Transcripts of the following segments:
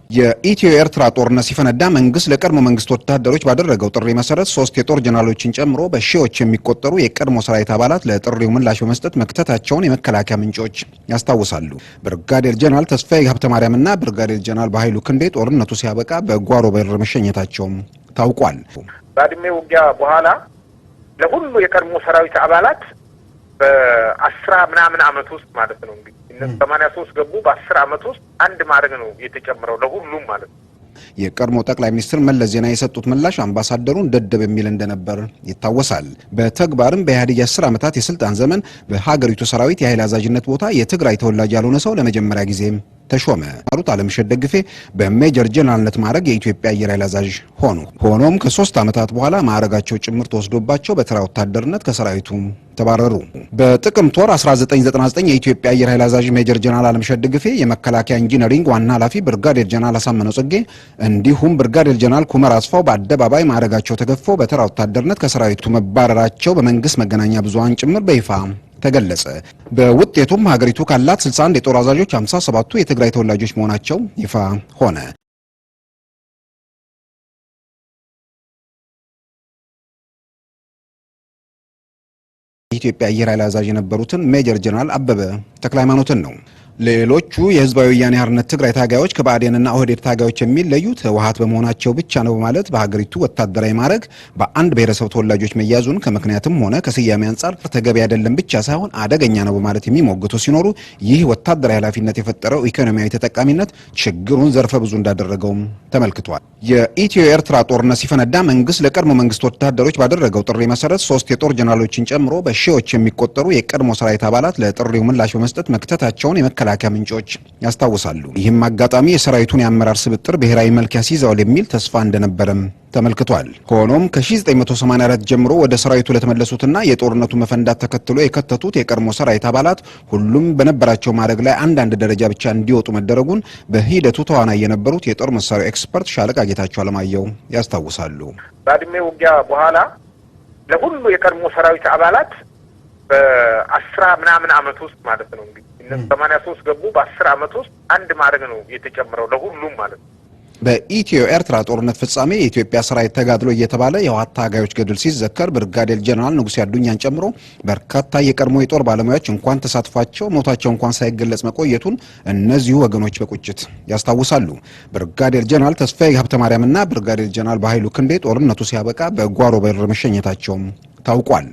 የኢትዮ ኤርትራ ጦርነት ሲፈነዳ መንግስት ለቀድሞ መንግስት ወታደሮች ባደረገው ጥሪ መሰረት 3 የጦር ጀነራሎችን ጨምሮ በሺዎች የሚቆጠሩ የቀድሞ ሰራዊት አባላት ለጥሪው ምላሽ በመስጠት መክተታቸውን የመከላከያ ምንጮች ያስታውሳሉ። ብርጋዴር ጀነራል ተስፋዬ ሀብተማርያምና ብርጋዴር ጀነራል በኃይሉ ክንዴ ጦርነቱ ሲያበቃ በጓሮ በር መሸኘታቸው ታውቋል። ባድሜ ውጊያ በኋላ ለሁሉ የቀድሞ ሰራዊት አባላት በ10 ምናምን አመት ውስጥ ማለት ነው እንግዲህ 83 ገቡ። በ10 አመት ውስጥ አንድ ማድረግ ነው የተጨመረው ለሁሉም ማለት ነው። የቀድሞ ጠቅላይ ሚኒስትር መለስ ዜናዊ የሰጡት ምላሽ አምባሳደሩን ደደብ የሚል እንደነበር ይታወሳል። በተግባርም በኢህአዴግ 10 ዓመታት የስልጣን ዘመን በሀገሪቱ ሰራዊት የኃይል አዛዥነት ቦታ የትግራይ ተወላጅ ያልሆነ ሰው ለመጀመሪያ ጊዜ ተሾመ። አሩት አለምሸት ደግፌ በሜጀር ጀነራልነት ማዕረግ የኢትዮጵያ አየር ኃይል አዛዥ ሆኑ። ሆኖም ከ3 ዓመታት በኋላ ማዕረጋቸው ጭምር ተወስዶባቸው በተራ ወታደርነት ከሰራዊቱ ተባረሩ። በጥቅምት ወር 1999 የኢትዮጵያ አየር ኃይል አዛዥ ሜጀር ጀነራል አለምሸት ደግፌ፣ የመከላከያ ኢንጂነሪንግ ዋና ኃላፊ ብርጋዴር ጀነራል አሳምነው ጽጌ እንዲሁም ብርጋዴር ጀነራል ኩመር አስፋው በአደባባይ ማዕረጋቸው ተገፈው በተራ ወታደርነት ከሰራዊቱ መባረራቸው በመንግስት መገናኛ ብዙሃን ጭምር በይፋ ተገለጸ። በውጤቱም ሀገሪቱ ካላት 61 የጦር አዛዦች 57ቱ የትግራይ ተወላጆች መሆናቸው ይፋ ሆነ። የኢትዮጵያ አየር ኃይል አዛዥ የነበሩትን ሜጀር ጀነራል አበበ ተክለሃይማኖትን ነው። ሌሎቹ የህዝባዊ ወያኔ ሓርነት ትግራይ ታጋዮች ከባዕዴንና ኦህዴድ ታጋዮች የሚለዩት ህወሓት በመሆናቸው ብቻ ነው በማለት በሀገሪቱ ወታደራዊ ማዕረግ በአንድ ብሔረሰብ ተወላጆች መያዙን ከምክንያትም ሆነ ከስያሜ አንጻር ተገቢ አይደለም ብቻ ሳይሆን አደገኛ ነው በማለት የሚሞግቱ ሲኖሩ፣ ይህ ወታደራዊ ኃላፊነት የፈጠረው ኢኮኖሚያዊ ተጠቃሚነት ችግሩን ዘርፈ ብዙ እንዳደረገውም ተመልክቷል። የኢትዮ ኤርትራ ጦርነት ሲፈነዳ መንግስት ለቀድሞ መንግስት ወታደሮች ባደረገው ጥሪ መሰረት 3 የጦር ጀነራሎችን ጨምሮ በሺዎች የሚቆጠሩ የቀድሞ ሰራዊት አባላት ለጥሪው ምላሽ በመስጠት መክተታቸውን የመከላከያ ምንጮች ያስታውሳሉ። ይህም አጋጣሚ የሰራዊቱን የአመራር ስብጥር ብሔራዊ መልክ ያስይዘዋል የሚል ተስፋ እንደነበረም ተመልክቷል። ሆኖም ከ1984 ጀምሮ ወደ ሰራዊቱ ለተመለሱትና የጦርነቱ መፈንዳት ተከትሎ የከተቱት የቀድሞ ሰራዊት አባላት ሁሉም በነበራቸው ማዕረግ ላይ አንዳንድ ደረጃ ብቻ እንዲወጡ መደረጉን በሂደቱ ተዋናይ የነበሩት የጦር መሳሪያ ኤክስፐርት ሻለቃ ጌታቸው አለማየሁ ያስታውሳሉ። ባድሜ ውጊያ በኋላ ለሁሉ የቀድሞ ሰራዊት አባላት በ10 ምናምን አመት ውስጥ ማለት ነው እንግዲህ 83 ገቡ። በ10 አመት ውስጥ አንድ ማድረግ ነው የተጨመረው ለሁሉም ማለት ነው። በኢትዮ ኤርትራ ጦርነት ፍጻሜ የኢትዮጵያ ሰራዊት ተጋድሎ እየተባለ የህወሓት ታጋዮች ገድል ሲዘከር ብርጋዴር ጀነራል ንጉሴ አዱኛን ጨምሮ በርካታ የቀድሞ የጦር ባለሙያዎች እንኳን ተሳትፏቸው ሞታቸው እንኳን ሳይገለጽ መቆየቱን እነዚሁ ወገኖች በቁጭት ያስታውሳሉ። ብርጋዴር ጀነራል ተስፋዬ ሀብተማርያምና ብርጋዴር ጀነራል በኃይሉ ክንዴ ጦርነቱ ሲያበቃ በጓሮ በር መሸኘታቸው ታውቋል።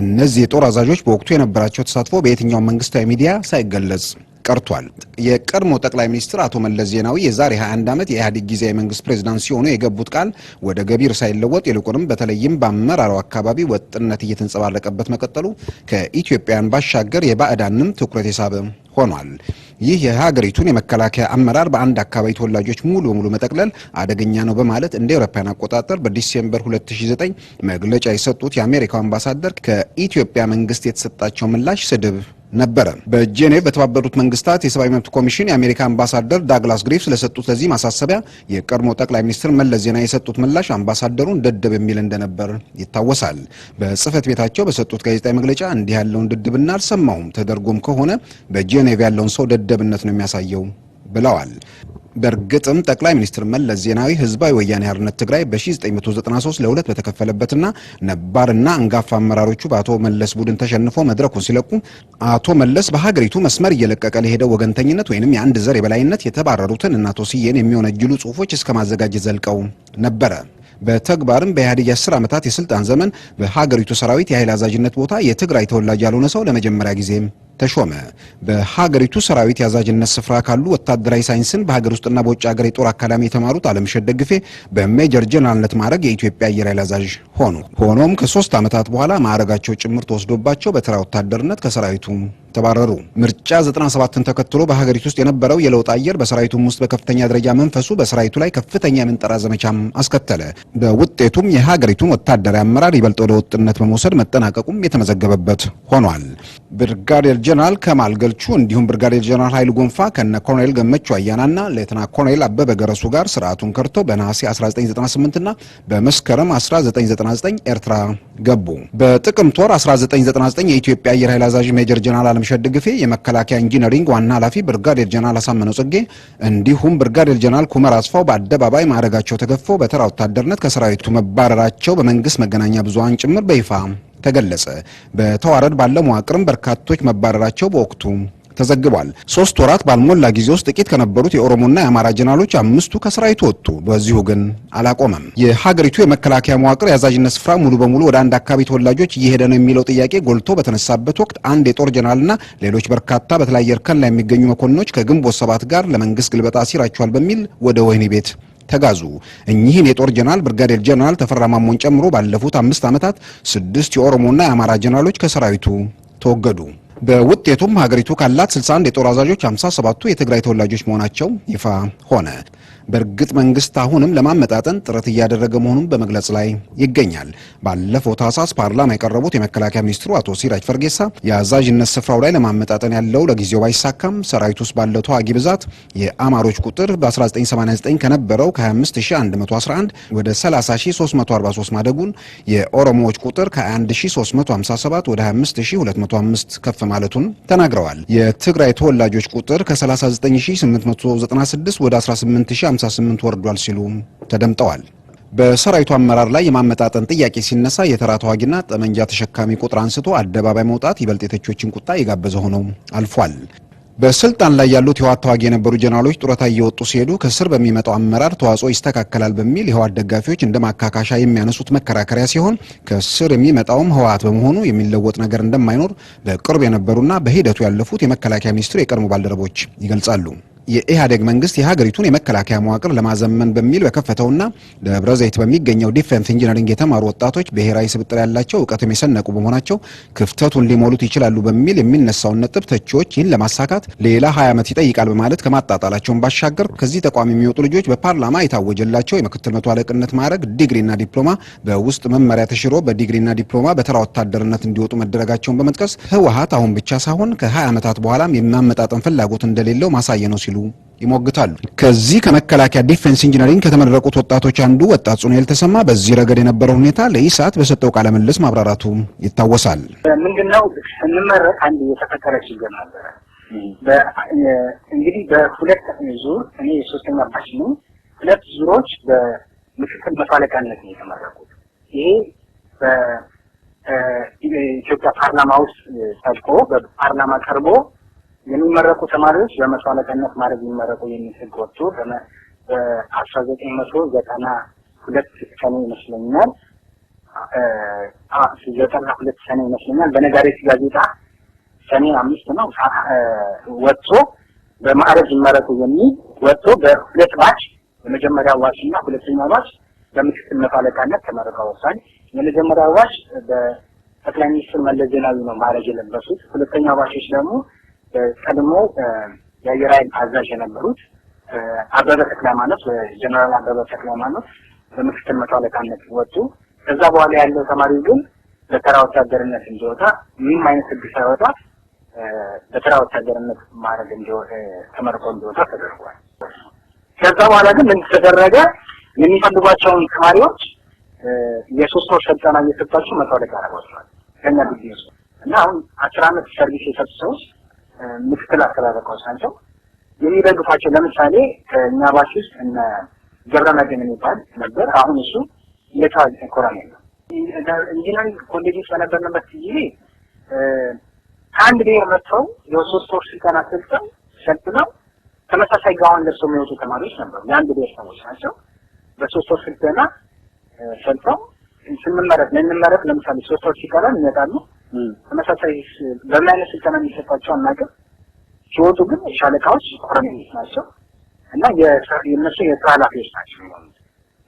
እነዚህ የጦር አዛዦች በወቅቱ የነበራቸው ተሳትፎ በየትኛው መንግስታዊ ሚዲያ ሳይገለጽ ቀርቷል። የቀድሞ ጠቅላይ ሚኒስትር አቶ መለስ ዜናዊ የዛሬ 21 ዓመት የኢህአዴግ ጊዜያዊ መንግስት ፕሬዝዳንት ሲሆኑ የገቡት ቃል ወደ ገቢር ሳይለወጥ ይልቁንም በተለይም በአመራሩ አካባቢ ወጥነት እየተንጸባረቀበት መቀጠሉ ከኢትዮጵያን ባሻገር የባዕዳንም ትኩረት የሳበ ሆኗል። ይህ የሀገሪቱን የመከላከያ አመራር በአንድ አካባቢ ተወላጆች ሙሉ በሙሉ መጠቅለል አደገኛ ነው በማለት እንደ አውሮፓውያን አቆጣጠር በዲሴምበር 2009 መግለጫ የሰጡት የአሜሪካው አምባሳደር ከኢትዮጵያ መንግስት የተሰጣቸው ምላሽ ስድብ ነበረ። በጄኔቭ በተባበሩት መንግስታት የሰብአዊ መብት ኮሚሽን የአሜሪካ አምባሳደር ዳግላስ ግሪፍስ ለሰጡት ለዚህ ማሳሰቢያ የቀድሞ ጠቅላይ ሚኒስትር መለስ ዜናዊ የሰጡት ምላሽ አምባሳደሩን ደደብ የሚል እንደነበር ይታወሳል። በጽህፈት ቤታቸው በሰጡት ጋዜጣዊ መግለጫ እንዲህ ያለውን ድድብና አልሰማሁም፣ ተደርጎም ከሆነ በጄኔቭ ያለውን ሰው ደደብነት ነው የሚያሳየው ብለዋል። በእርግጥም ጠቅላይ ሚኒስትር መለስ ዜናዊ ህዝባዊ ወያኔ ሓርነት ትግራይ በ1993 ለሁለት በተከፈለበትና ነባርና አንጋፋ አመራሮቹ በአቶ መለስ ቡድን ተሸንፎ መድረኩን ሲለቁ አቶ መለስ በሀገሪቱ መስመር እየለቀቀ ለሄደው ወገንተኝነት ወይንም የአንድ ዘር የበላይነት የተባረሩትን እና አቶ ስዬን የሚወነጅሉ ጽሁፎች እስከ ማዘጋጀት ዘልቀው ነበረ። በተግባርም በኢህአዴግ 10 ዓመታት የስልጣን ዘመን በሀገሪቱ ሰራዊት የኃይል አዛዥነት ቦታ የትግራይ ተወላጅ ያልሆነ ሰው ለመጀመሪያ ጊዜ ተሾመ። በሀገሪቱ ሰራዊት የአዛዥነት ስፍራ ካሉ ወታደራዊ ሳይንስን በሀገር ውስጥና በውጭ ሀገር የጦር አካዳሚ የተማሩት አለምሸት ደግፌ በሜጀር ጀነራልነት ማዕረግ የኢትዮጵያ አየር ኃይል አዛዥ ሆኑ። ሆኖም ከ3 ዓመታት በኋላ ማዕረጋቸው ጭምር ተወስዶባቸው በተራ ወታደርነት ከሰራዊቱ ተባረሩ። ምርጫ 97ን ተከትሎ በሀገሪቱ ውስጥ የነበረው የለውጥ አየር በሰራዊቱም ውስጥ በከፍተኛ ደረጃ መንፈሱ በሰራዊቱ ላይ ከፍተኛ የምንጠራ ዘመቻም አስከተለ። በውጤቱም የሀገሪቱን ወታደራዊ አመራር ይበልጥ ወደ ወጥነት በመውሰድ መጠናቀቁም የተመዘገበበት ሆኗል። ብርጋዴር ጀነራል ከማል ገልቹ እንዲሁም ብርጋዴር ጀነራል ኃይሉ ጎንፋ ከነ ኮሎኔል ገመቹ አያናና ሌተና ኮሎኔል አበበ ገረሱ ጋር ስርዓቱን ከርተው በነሐሴ 1998 እና በመስከረም 1999 ኤርትራ ገቡ። በጥቅምት ወር 1999 የኢትዮጵያ አየር ኃይል አዛዥ ሜጀር ጀነራል አለምሸት ደግፌ፣ የመከላከያ ኢንጂነሪንግ ዋና ኃላፊ ብርጋዴር ጀነራል አሳምነው ጽጌ እንዲሁም ብርጋዴር ጀነራል ኩመር አስፋው በአደባባይ ማዕረጋቸው ተገፈው በተራ ወታደርነት ከሰራዊቱ መባረራቸው በመንግስት መገናኛ ብዙሃን ጭምር በይፋ ተገለጸ። በተዋረድ ባለ መዋቅርም በርካቶች መባረራቸው በወቅቱ ተዘግቧል። 3 ወራት ባልሞላ ጊዜ ውስጥ ጥቂት ከነበሩት የኦሮሞና የአማራ ጀነራሎች 5ቱ ከሰራዊቱ ወጡ። በዚሁ ግን አላቆመም። የሀገሪቱ የመከላከያ መዋቅር የአዛዥነት ስፍራ ሙሉ በሙሉ ወደ አንድ አካባቢ ተወላጆች እየሄደ ነው የሚለው ጥያቄ ጎልቶ በተነሳበት ወቅት አንድ የጦር ጀነራልና ሌሎች በርካታ በተለያየ እርከን ላይ የሚገኙ መኮንኖች ከግንቦት 7 ጋር ለመንግስት ግልበጣ ሲራቸዋል በሚል ወደ ወህኒ ቤት ተጋዙ። እኚህን የጦር ጀነራል ብርጋዴር ጀነራል ተፈራ ማሞን ጨምሮ ባለፉት 5 ዓመታት 6 የኦሮሞና የአማራ ጀነራሎች ከሰራዊቱ ተወገዱ። በውጤቱም ሀገሪቱ ካላት 61 የጦር አዛዦች 57ቱ የትግራይ ተወላጆች መሆናቸው ይፋ ሆነ። በእርግጥ መንግስት አሁንም ለማመጣጠን ጥረት እያደረገ መሆኑን በመግለጽ ላይ ይገኛል። ባለፈው ታህሳስ ፓርላማ የቀረቡት የመከላከያ ሚኒስትሩ አቶ ሲራጅ ፈርጌሳ የአዛዥነት ስፍራው ላይ ለማመጣጠን ያለው ለጊዜው ባይሳካም ሰራዊት ውስጥ ባለው ተዋጊ ብዛት የአማሮች ቁጥር በ1989 ከነበረው ከ25111 ወደ 30343 ማደጉን፣ የኦሮሞዎች ቁጥር ከ1357 ወደ 25205 ከፍ ማለቱን ተናግረዋል። የትግራይ ተወላጆች ቁጥር ከ39896 ወደ 18058 ወርዷል ሲሉ ተደምጠዋል። በሰራዊቱ አመራር ላይ የማመጣጠን ጥያቄ ሲነሳ የተራ ተዋጊና ጠመንጃ ተሸካሚ ቁጥር አንስቶ አደባባይ መውጣት ይበልጥ የተቾችን ቁጣ የጋበዘ ሆኖ አልፏል። በስልጣን ላይ ያሉት የህወሓት ተዋጊ የነበሩ ጀነራሎች ጡረታ እየወጡ ሲሄዱ ከስር በሚመጣው አመራር ተዋጽኦ ይስተካከላል በሚል የህወሓት ደጋፊዎች እንደ ማካካሻ የሚያነሱት መከራከሪያ ሲሆን ከስር የሚመጣውም ህወሓት በመሆኑ የሚለወጥ ነገር እንደማይኖር በቅርብ የነበሩና በሂደቱ ያለፉት የመከላከያ ሚኒስትሩ የቀድሞ ባልደረቦች ይገልጻሉ። የኢህአዴግ መንግስት የሀገሪቱን የመከላከያ መዋቅር ለማዘመን በሚል በከፈተውና ደብረ ዘይት በሚገኘው ዲፌንስ ኢንጂነሪንግ የተማሩ ወጣቶች ብሔራዊ ስብጥር ያላቸው እውቀትም የሰነቁ በመሆናቸው ክፍተቱን ሊሞሉት ይችላሉ በሚል የሚነሳውን ነጥብ ተቺዎች ይህን ለማሳካት ሌላ 20 ዓመት ይጠይቃል በማለት ከማጣጣላቸውን ባሻገር ከዚህ ተቋም የሚወጡ ልጆች በፓርላማ የታወጀላቸው የምክትል መቶ አለቅነት ማዕረግ ዲግሪና ዲፕሎማ በውስጥ መመሪያ ተሽሮ በዲግሪና ዲፕሎማ በተራ ወታደርነት እንዲወጡ መደረጋቸውን በመጥቀስ ህወሓት አሁን ብቻ ሳይሆን ከ20 ዓመታት በኋላም የማመጣጠን ፍላጎት እንደሌለው ማሳየ ነው ሲሉ ይሞግታሉ። ከዚህ ከመከላከያ ዲፌንስ ኢንጂነሪንግ ከተመረቁት ወጣቶች አንዱ ወጣት ጹኔል ተሰማ በዚህ ረገድ የነበረው ሁኔታ ለኢሳት በሰጠው ቃለ ምልልስ ማብራራቱ ይታወሳል። ምንድነው ስንመረቅ አንድ የተፈጠረ ችግር ነበር። እንግዲህ በሁለት ዙር እኔ የሶስተኛ ባች ነው። 2 ዙሮች በምክትል መቶ አለቃነት ነው የተመረቁት። ይሄ በኢትዮጵያ ፓርላማ ውስጥ ጸድቆ በፓርላማ ቀርቦ የሚመረቁ ተማሪዎች በመቶ አለቃነት ማድረግ የሚመረቁ የሚል ህግ ወጥቶ በ1992 ሰኔ ይመስለኛል 92 ሰኔ ይመስለኛል በነጋሪት ጋዜጣ ሰኔ 5 ነው ወጥቶ በማዕረግ ይመረቁ የሚል ወጥቶ በሁለት ባች የመጀመሪያው ባችና ሁለተኛው ባች በምክትል መቶ አለቃነት ተመርቀው ወሳኝ። የመጀመሪያው ባች በጠቅላይ ሚኒስትር መለስ ዜናዊ ነው ማዕረግ የለበሱት። ሁለተኛው ባቾች ደግሞ ቀድሞ የአየር ኃይል አዛዥ የነበሩት አበበ ተክለሃይማኖት ጀነራል አበበ ተክለሃይማኖት በምክትል መቶ አለቃነት ወጡ። ከዛ በኋላ ያለው ተማሪ ግን በተራ ወታደርነት እንዲወጣ ምንም አይነት ህግ ሳይወጣ በተራ ወታደርነት ማዕረግ ተመርቆ እንዲወጣ ተደርጓል። ከዛ በኋላ ግን ምን ተደረገ? የሚፈልጓቸውን ተማሪዎች የ3 ወር ስልጠና እየሰጣቸው መቶ አለቃ አደረጓቸዋል ከኛ ግቢ ውስጥ እና አሁን 10 ዓመት ሰርቪስ የሰጡ ሰዎች ምክትል አስተዳዳሪዎች ናቸው። የሚደግፋቸው ለምሳሌ ከኛ ባች ውስጥ እነ ገብረመድህን የሚባል ነበር። አሁን እሱ ሌተናል ኮሎኔል ነው። ኢንጂነሪንግ ኮሌጅ ውስጥ በነበርንበት ጊዜ ከአንድ ብሔር መጥተው የ3 ወር ስልጠና ሰልጥነው ተመሳሳይ ጋውን ለብሰው የሚወጡ ተማሪዎች ነበሩ። የአንድ ብሔር ሰዎች ናቸው። በ3 ወር ስልጠና ሰልጥነው ስንመረቅ ለምሳሌ 3 ወር ሲቀረን ይመጣሉ። ተመሳሳይ በምን አይነት ስልጠና የሚሰጣቸው አናውቅም። ሲወጡ ግን ሻለቃዎች ኮሎኔሎች ናቸው እና የእነሱ የስራ ኃላፊዎች ናቸው።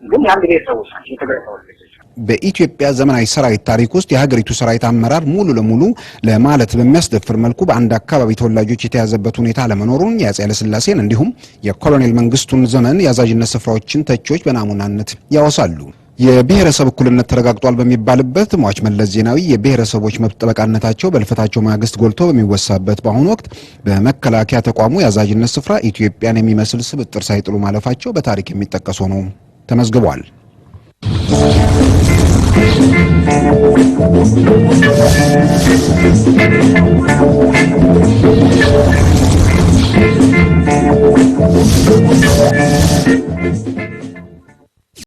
ግን የአንድ ብሔር ሰዎች ናቸው። የትግራይ ተወላጆች። በኢትዮጵያ ዘመናዊ ሰራዊት ታሪክ ውስጥ የሀገሪቱ ሰራዊት አመራር ሙሉ ለሙሉ ለማለት በሚያስደፍር መልኩ በአንድ አካባቢ ተወላጆች የተያዘበት ሁኔታ ለመኖሩን የአፄ ኃይለሥላሴን እንዲሁም የኮሎኔል መንግስቱን ዘመን የአዛዥነት ስፍራዎችን ተቺዎች በናሙናነት ያወሳሉ። የብሔረሰብ እኩልነት ተረጋግጧል በሚባልበት ሟች መለስ ዜናዊ የብሔረሰቦች መብት ጠበቃነታቸው በልፈታቸው ማግስት ጎልቶ በሚወሳበት በአሁኑ ወቅት በመከላከያ ተቋሙ የአዛዥነት ስፍራ ኢትዮጵያን የሚመስል ስብጥር ሳይጥሉ ማለፋቸው በታሪክ የሚጠቀስ ሆኖ ተመዝግቧል።